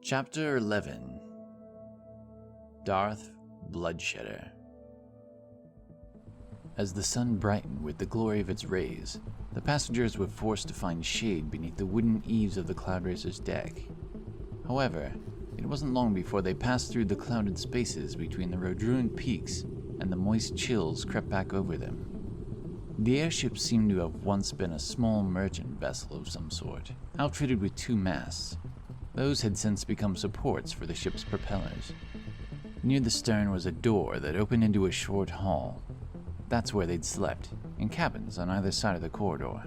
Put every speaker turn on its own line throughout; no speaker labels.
Chapter 11 Darf Bloodshedder. As the sun brightened with the glory of its rays, the passengers were forced to find shade beneath the wooden eaves of the Cloudracer's deck. However, it wasn't long before they passed through the clouded spaces between the road-ruined peaks and the moist chills crept back over them. The airship seemed to have once been a small merchant vessel of some sort, outfitted with 2 masts. Those had since become supports for the ship's propellers. Near the stern was a door that opened into a short hall. That's where they'd slept, in cabins on either side of the corridor.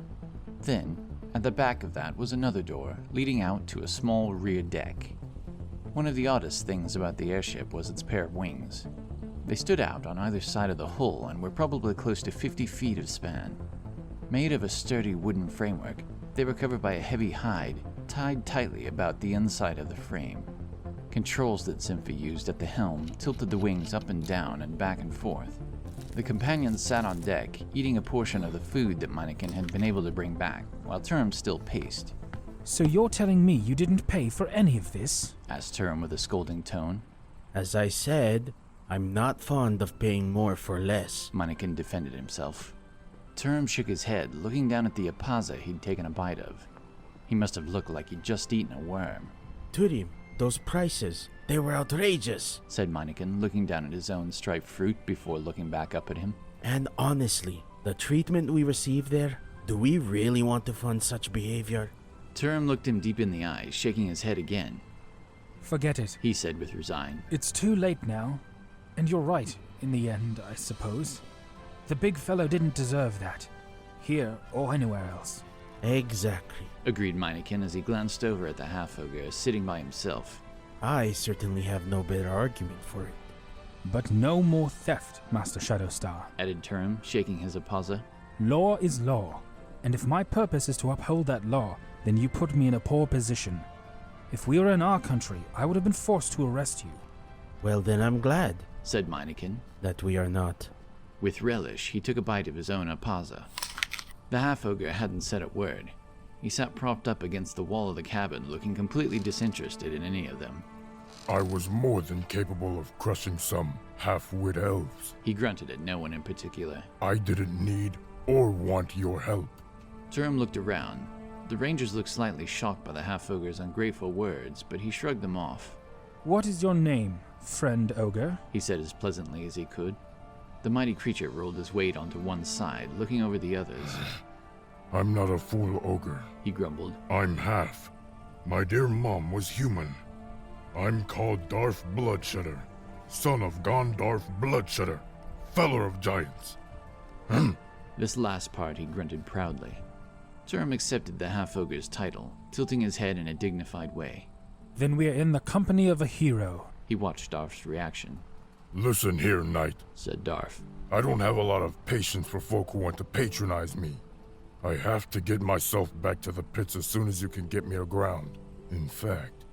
Then, at the back of that was another door, leading out to a small rear deck. One of the oddest things about the airship was its pair of wings. They stood out on either side of the hull and were probably close to 50 feet of span. Made of a sturdy wooden framework, they were covered by a heavy hide tied tightly about the inside of the frame. Controls that Cithilnor used at the helm tilted the wings up and down and back and forth. The companions sat on deck, eating a portion of the food that Meineken had been able to bring back, while Turim still paced.
So you're telling me you didn't pay for any of this?
Asked Turim with a scolding tone.
As I said, I'm not fond of paying more for less.
Meineken defended himself. Turim shook his head, looking down at the apaza he'd taken a bite of. He must have looked like he'd just eaten a worm.
Turim, those prices, they were outrageous,
said Meineken, looking down at his own striped fruit before looking back up at him.
And honestly, the treatment we received there, do we really want to fund such behavior?
Turim looked him deep in the eyes, shaking his head again.
Forget it,
he said with resign.
It's too late now. And you're right, in the end, I suppose. The big fellow didn't deserve that, here or anywhere else.
Exactly,
agreed Meineken as he glanced over at the half-ogre sitting by himself.
I certainly have no better argument for it.
But no more theft, Master Shadowstar,
added Turim, shaking his apaza.
Law is law, and if my purpose is to uphold that law, then you put me in a poor position. If we were in our country, I would have been forced to arrest you.
Well then I'm glad,
said Meineken,
that we are not.
With relish, he took a bite of his own apaza. The half-ogre hadn't said a word. He sat propped up against the wall of the cabin, looking completely disinterested in any of them.
I was more than capable of crushing some half-wit elves.
He grunted at no one in particular.
I didn't need or want your help.
Turim looked around. The rangers looked slightly shocked by the half-ogre's ungrateful words, but he shrugged them off.
What is your name, friend ogre?
He said as pleasantly as he could. The mighty creature rolled his weight onto one side, looking over the others.
I'm not a fool ogre,
he grumbled.
I'm half. My dear mom was human. I'm called Darf Bloodshedder, son of Darf Bloodshedder, feller of giants.
This last part he grunted proudly. Turim accepted the half-ogre's title, tilting his head in a dignified way.
Then we are in the company of a hero.
He watched Darf's reaction.
Listen here, knight, said
Darf.
I don't have a lot of patience for folk who want to patronize me. I have to get myself back to the pits as soon as you can get me aground. In fact,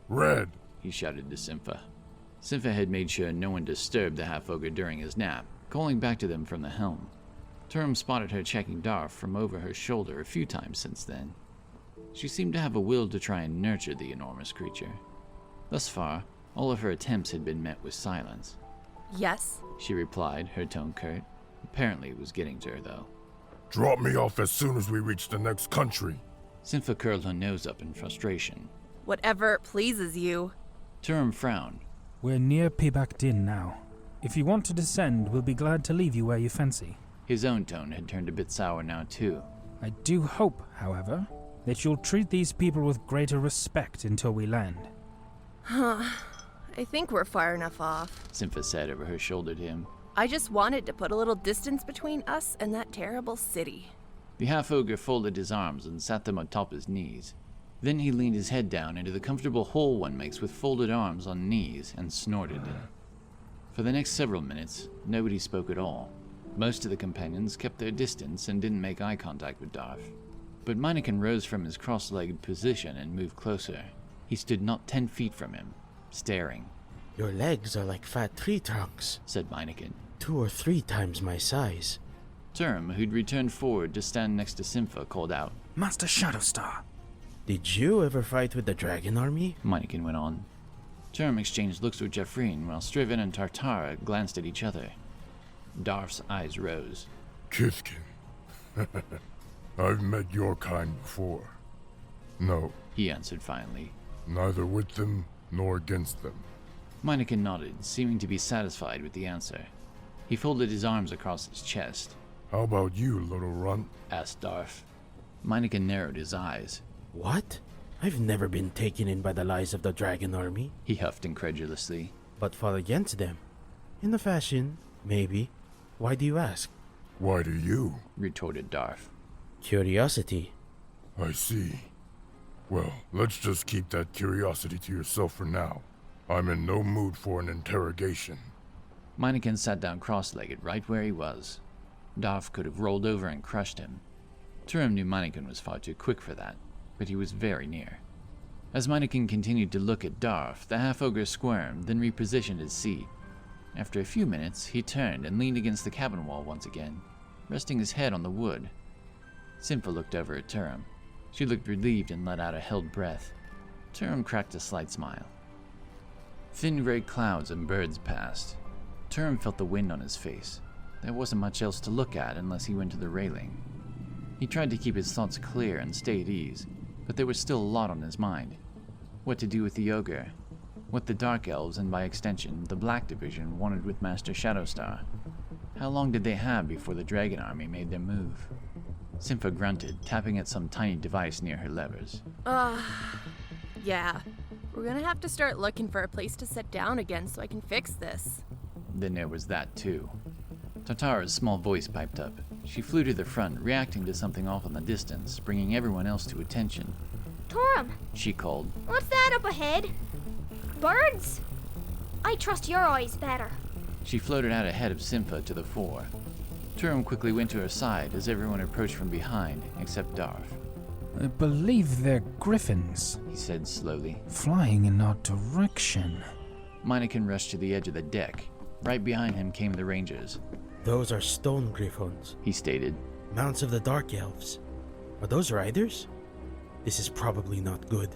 Red,
he shouted to Cithilnor. Cithilnor had made sure no one disturbed the half-ogre during his nap, calling back to them from the helm. Turim spotted her checking Darf from over her shoulder a few times since then. She seemed to have a will to try and nurture the enormous creature. Thus far, all of her attempts had been met with silence.
Yes,
she replied, her tone curt. Apparently it was getting to her, though.
Drop me off as soon as we reach the next country.
Cithilnor curled her nose up in frustration.
Whatever pleases you.
Turim frowned.
We're near Pickaxe Din now. If you want to descend, we'll be glad to leave you where you fancy.
His own tone had turned a bit sour now, too.
I do hope, however, that you'll treat these people with greater respect until we land.
I think we're far enough off,
Cithilnor said over her shoulder to him.
I just wanted to put a little distance between us and that terrible city.
The half-ogre folded his arms and sat them atop his knees. Then he leaned his head down into the comfortable hole one makes with folded arms on knees and snorted. For the next several minutes, nobody spoke at all. Most of the companions kept their distance and didn't make eye contact with Darf. But Meineken rose from his cross-legged position and moved closer. He stood not 10 feet from him, staring.
Your legs are like fat tree trunks,
said Meineken.
2 or 3 times my size.
Turim, who'd returned forward to stand next to Cithilnor, called out,
Master Shadowstar.
Did you ever fight with the dragon army?
Meineken went on. Turim exchanged looks with Jeffreen while Strevan and Tartara glanced at each other. Darf's eyes rose.
Kithkin. I've met your kind before. No,
He answered finally.
neither with them nor against them.
Meineken nodded, seeming to be satisfied with the answer. He folded his arms across his chest.
How about you, little runt?
Asked Darf. Meineken narrowed his eyes.
What? I've never been taken in by the lies of the dragon army,
He huffed incredulously.
but fought against them. In a fashion, maybe. Why do you ask?
Why do you?
Retorted Darf.
Curiosity.
I see. Well, let's just keep that curiosity to yourself for now. I'm in no mood for an interrogation.
Meineken sat down cross-legged right where he was. Darf could have rolled over and crushed him. Turim knew Meineken was far too quick for that, but he was very near. As Meineken continued to look at Darf, the half-ogre squirmed, then repositioned his seat. After a few minutes, he turned and leaned against the cabin wall once again, resting his head on the wood. Simpha looked over at Turim. She looked relieved and let out a held breath. Turim cracked a slight smile. Thin gray clouds and birds passed. Turim felt the wind on his face. There wasn't much else to look at unless he went to the railing. He tried to keep his thoughts clear and stay at ease, but there was still a lot on his mind. What to do with the ogre, what the Dark Elves and by extension the Black Division wanted with Master Shadowstar. How long did they have before the Dragon Army made their move? Simpha grunted, tapping at some tiny device near her levers.
Yeah. We're gonna have to start looking for a place to sit down again so I can fix this.
Then there was that too. Tartara's small voice piped up. She flew to the front, reacting to something off in the distance, bringing everyone else to attention.
Turim,
She called.
what's that up ahead? Birds? I trust your eyes better.
She floated out ahead of Simpha to the fore. Turim quickly went to her side as everyone approached from behind, except Darf.
I believe they're griffins,
He said slowly.
flying in our direction.
Meineken rushed to the edge of the deck. Right behind him came the rangers.
Those are stone griffons,
He stated.
mounts of the Dark Elves. Are those riders? This is probably not good.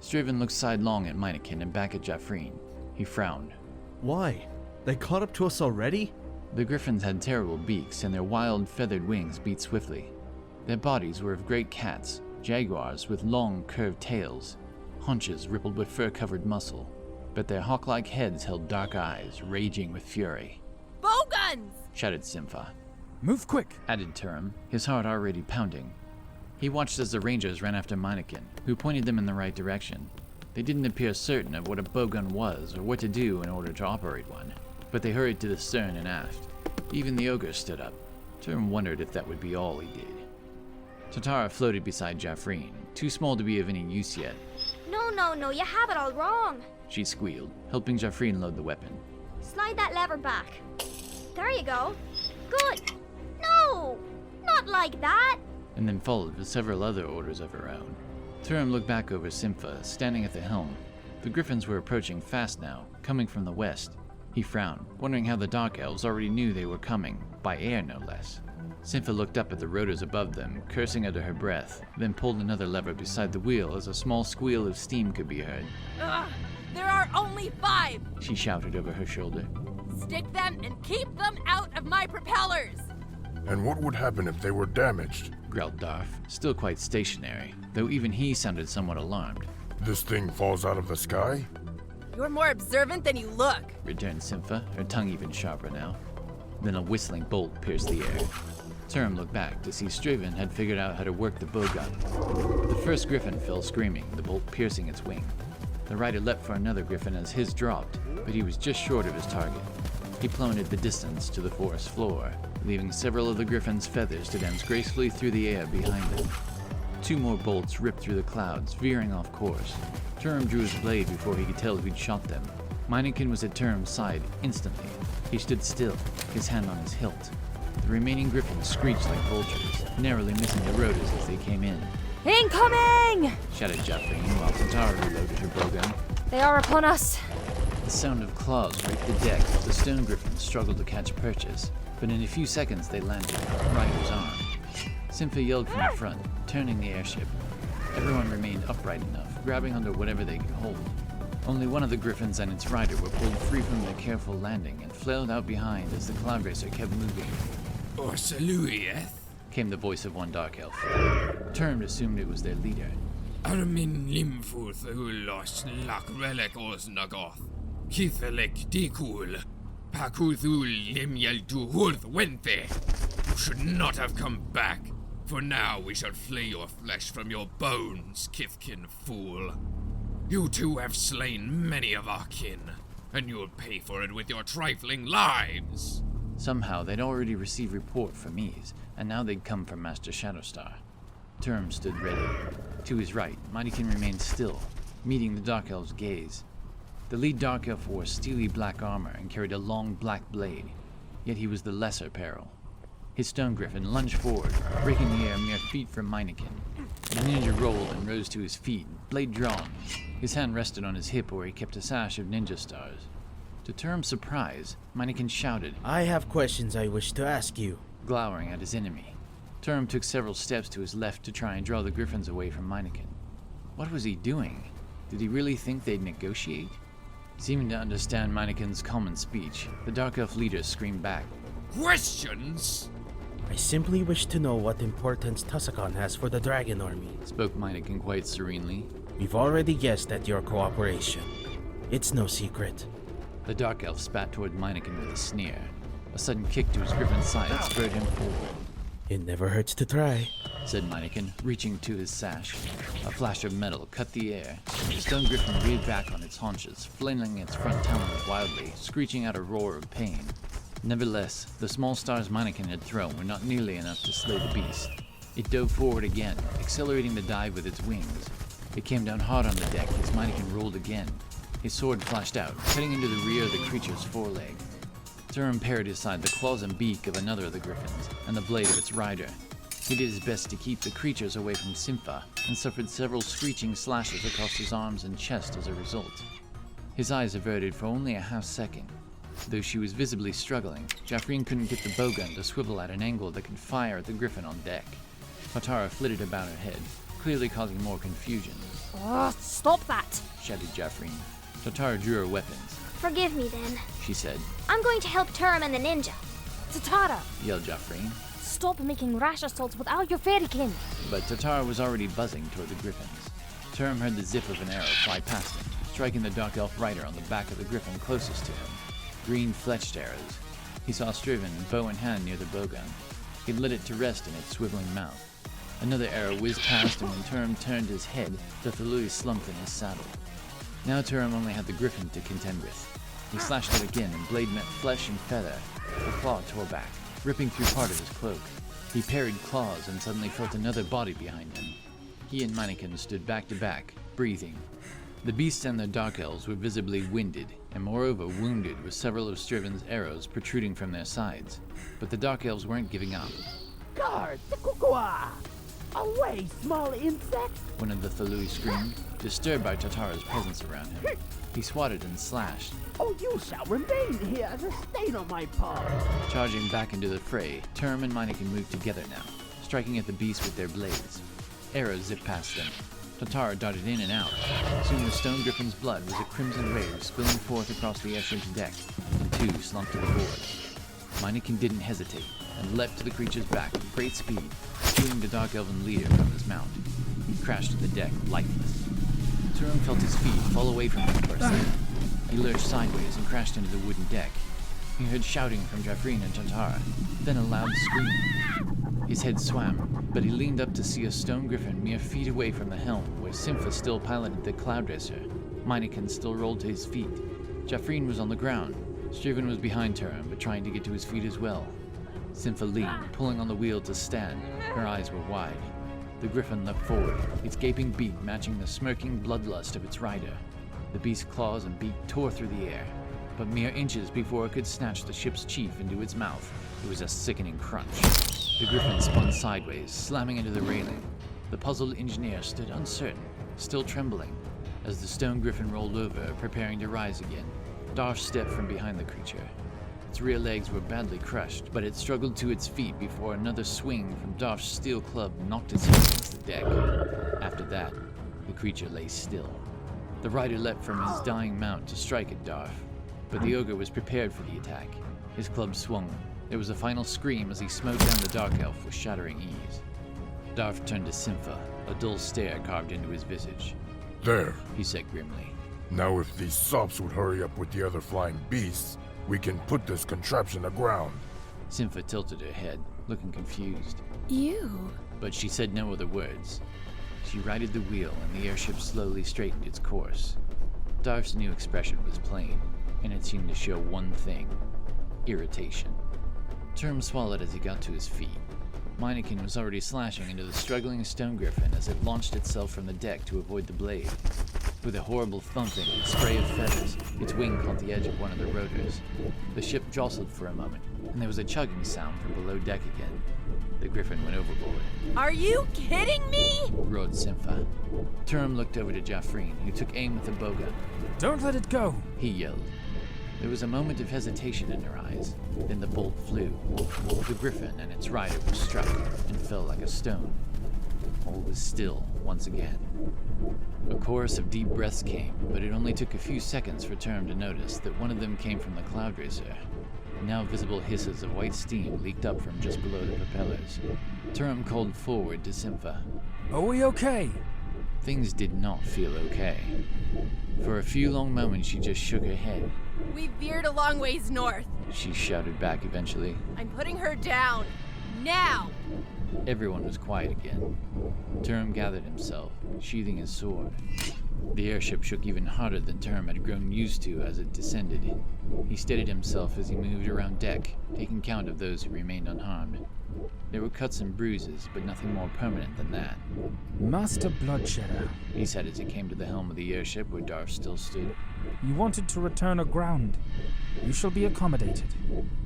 Strevan looked sidelong at Meineken and back at Jeffreen. He frowned.
Why? They caught up to us already?
The griffins had terrible beaks, and their wild, feathered wings beat swiftly. Their bodies were of great cats, jaguars with long, curved tails, haunches rippled with fur-covered muscle, but their hawk-like heads held dark eyes, raging with fury.
Bowguns!
Shouted Simpha.
Move quick!
Added Turim, his heart already pounding. He watched as the rangers ran after Meineken, who pointed them in the right direction. They didn't appear certain of what a bowgun was or what to do in order to operate one, but they hurried to the stern and aft. Even the ogre stood up. Turim wondered if that would be all he did. Tartara floated beside Jeffreen, too small to be of any use yet.
No, you have it all wrong.
She squealed, helping Jeffreen load the weapon.
Slide that lever back. There you go. Good. No! Not like that.
And then followed with several other orders of her own. Turim looked back over Simpha, standing at the helm. The griffins were approaching fast now, coming from the west. He frowned, wondering how the Dark Elves already knew they were coming, by air no less. Simpha looked up at the rotors above them, cursing under her breath, then pulled another lever beside the wheel as a small squeal of steam could be heard.
Ugh, there are only 5!
She shouted over her shoulder.
Stick them and keep them out of my propellers!
And what would happen if they were damaged?
Growled Darf, still quite stationary, though even he sounded somewhat alarmed.
This thing falls out of the sky?
You're more observant than you look.
Returned Simpha, her tongue even sharper now. Then a whistling bolt pierced the air. Turim looked back to see Strevan had figured out how to work the bowgun. The first griffin fell screaming, the bolt piercing its wing. The rider leapt for another griffin as his dropped, but he was just short of his target. He plummeted the distance to the forest floor, leaving several of the griffin's feathers to dance gracefully through the air behind him. 2 more bolts ripped through the clouds, veering off course. Turim drew his blade before he could tell who'd shot them. Meineken was at Turim's side instantly. He stood still, his hand on his hilt. The remaining griffins screeched like vultures, narrowly missing the rotors as they came in.
Incoming!
Shouted Jeffreen while Tartara reloaded her bowgun.
They are upon us.
The sound of claws raked the deck as the stone griffins struggled to catch purchase, but in a few seconds they landed on the rider's arm. Simpha yelled from the front, turning the airship. Everyone remained remained upright enough, grabbing onto whatever they could hold. Only one of the griffins and its rider were pulled free from their careful landing and flailed out behind as the Cloudracer kept moving.
Orsaluieth,
Came the voice of one dark elf. Turim assumed it was their leader.
Armin limfuth ulos lak relic osnagoth, kithelek dikul, pakuthul limyel duhurth wenthe. You should not have come back, for now we shall flay your flesh from your bones, Kithkin fool. You too have slain many of our kin, and you'll pay for it with your trifling lives.
Somehow they'd already received report from Ease, and now they'd come from Master Shadowstar. Turim stood ready. To his right, Mightykin remained still, meeting the Dark Elf's gaze. The lead Dark Elf wore steely black armor and carried a long black blade, yet he was the lesser peril. His stone griffin lunged forward, breaking the air mere feet from Mightykin. The ninja rolled and rose to his feet, blade drawn. His hand rested on his hip where he kept a sash of ninja stars. To Turim's surprise, Mightykin shouted,
I have questions I wish to ask you.
glowering at his enemy. Turim took several steps to his left to try and draw the griffins away from Mightykin. What was he doing? Did he really think they'd negotiate? Seeming to understand Mightykin's common speech, the Dark Elf leader screamed back.
Questions?
I simply wish to know what importance Tussakan has for the dragon army.
Spoke Mightykin quite serenely.
We've already guessed at your cooperation. It's no secret.
The Dark Elf spat toward Mightykin with a sneer. A sudden kick to his griffin's side spurred him forward.
It never hurts to try.
Said Mightykin, reaching to his sash. A flash of metal cut the air. The stone griffin reared back on its haunches, flailing its front talons wildly, screeching out a roar of pain. Nevertheless, the small stars Mightykin had thrown were not nearly enough to slay the beast. It dove forward again, accelerating the dive with its wings. It came down hard on the deck as Mightykin rolled again. His sword flashed out, cutting into the rear of the creature's foreleg. Turim parried aside the claws and beak of another of the griffins, and the blade of its rider. He did his best to keep the creatures away from Sympha, and suffered several screeching slashes across his arms and chest as a result. His eyes averted for only a half second. Though she was visibly struggling, Jaffreen couldn't get the bowgun to swivel at an angle that could fire at the griffin on deck. Tatara flitted about her head, clearly causing more confusion.
Oh, stop that!
Shouted Jaffreen. Tatara drew her weapons.
Forgive me then.
She said.
I'm going to help Turim and the ninja.
Tatara,
Yelled Jaffreen.
stop making rash assaults without your fairykin.
But Tatara was already buzzing toward the griffins. Turim heard the zip of an arrow fly past him, striking the Dark Elf rider on the back of the griffin closest to him. Green fletched arrows. He saw Strevan, bow in hand, near the bowgun. He let it to rest in its swiveling mouth. Another arrow whizzed past him when Turim turned his head. The Thalui slumped in his saddle. Now Turim only had the griffin to contend with. He slashed it again, and blade met flesh and feather. The claw tore back, ripping through part of his cloak. He parried claws and suddenly felt another body behind him. He and Mightykin stood back to back, breathing. The beasts and their dark elves were visibly winded, and moreover wounded with several of Strevan's arrows protruding from their sides. But the dark elves weren't giving up.
Guard, the kukua! Away, small insect!
One of the Thalui screamed, disturbed by Tatara's presence around him. He swatted and slashed.
Oh, you shall remain here as a stain on my paw!
Charging back into the fray, Turim and Mightykin moved together now, striking at the beast with their blades. Arrows zipped past them. Tatara darted in and out. Soon the stone griffin's blood was a crimson wave spilling forth across the airship's deck, and two slumped to the board. Mightykin didn't hesitate, and leapt to the creature's back with great speed, shooting the dark elven leader from his mount. He crashed to the deck, lifeless. Turim felt his feet fall away from him for a second. He lurched sideways and crashed into the wooden deck. He heard shouting from Jaffreen and Tatara, then a loud scream. His head swam, but he leaned up to see a stone griffin mere feet away from the helm, where Sympha still piloted the Cloudracer. Mightykin still rolled to his feet. Jaffreen was on the ground. Strevan was behind Turim, but trying to get to his feet as well. Sympha leaned, pulling on the wheel to stand. Her eyes were wide. The griffin leapt forward, its gaping beak matching the smirking bloodlust of its rider. The beast's claws and beak tore through the air, but mere inches before it could snatch the ship's chief into its mouth, it was a sickening crunch. The griffin spun sideways, slamming into the railing. The puzzled engineer stood uncertain, still trembling, as the stone griffin rolled over, preparing to rise again. Darf stepped from behind the creature. Its rear legs were badly crushed, but it struggled to its feet before another swing from Darf's steel club knocked its head against the deck. After that, The creature lay still. The rider leapt from his dying mount to strike at Darf, but the ogre was prepared for the attack. His club swung. There was a final scream as he smote down the dark elf with shattering ease. Darf turned to Sympha, a dull stare carved into his visage.
There.
He said grimly.
Now if these sops would hurry up with the other flying beasts, we can put this contraption aground.
Sympha tilted her head, looking confused.
You?
But she said no other words. She righted the wheel and the airship slowly straightened its course. Darf's new expression was plain, and it seemed to show one thing: irritation. Turim swallowed as he got to his feet. Meineken was already slashing into the struggling stone griffin as it launched itself from the deck to avoid the blade. With a horrible thumping and spray of feathers, its wing caught the edge of one of the rotors. The ship jostled for a moment, and there was a chugging sound from below deck again. The griffin went overboard.
Are you kidding me?
Roared Sympha. Turim looked over to Jaffreen, who took aim with a bowgun.
Don't let it go!
He yelled. There was a moment of hesitation in her eyes, then the bolt flew. The griffin and its rider were struck and fell like a stone. All was still once again. A chorus of deep breaths came, but it only took a few seconds for Turim to notice that one of them came from the Cloudracer. Now visible hisses of white steam leaked up from just below the propellers. Turim called forward to Sympha.
Are we okay?
Things did not feel okay. For a few long moments she just shook her head.
We veered a long ways north.
She shouted back eventually.
I'm putting her down. Now!
Everyone was quiet again. Turim gathered himself, sheathing his sword. The airship shook even harder than Turim had grown used to as it descended. He steadied himself as he moved around deck, taking count of those who remained unharmed. There were cuts and bruises, but nothing more permanent than that.
Master Bloodshedder,
He said as he came to the helm of the airship where Darf still stood.
You wanted to return aground. You shall be accommodated.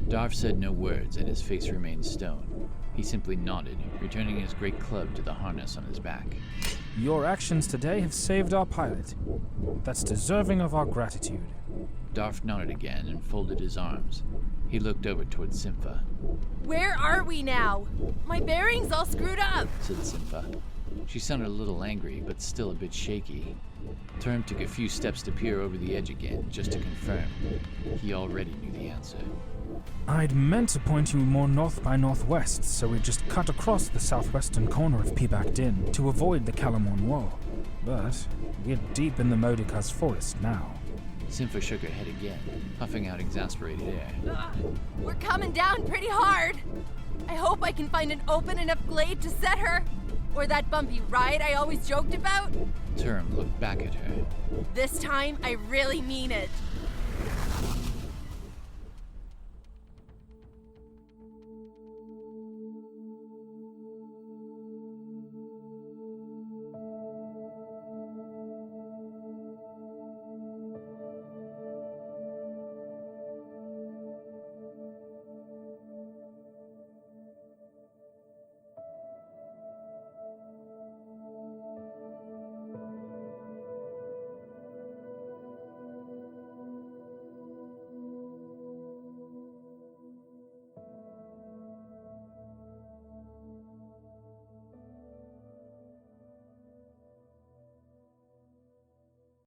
Darf said no words, and his face remained stone. He simply nodded, returning his great club to the harness on his back.
Your actions today have saved our pilot. That's deserving of our gratitude.
Darf nodded again and folded his arms. He looked over towards Sympha.
Where are we now? My bearing's all screwed up,
said Sympha. She sounded a little angry, but still a bit shaky. Turim took a few steps to peer over the edge again, just to confirm. He already knew the answer.
I'd meant to point you more north by northwest, so we just cut across the southwestern corner of Pickaxe Din to avoid the Calamon Wall. But we're deep in the Modica's forest now.
Sympha shook her head again, puffing out exasperated air.
We're coming down pretty hard. I hope I can find an open enough glade to set her. Or that bumpy ride I always joked about.
Turim looked back at her.
This time, I really mean it.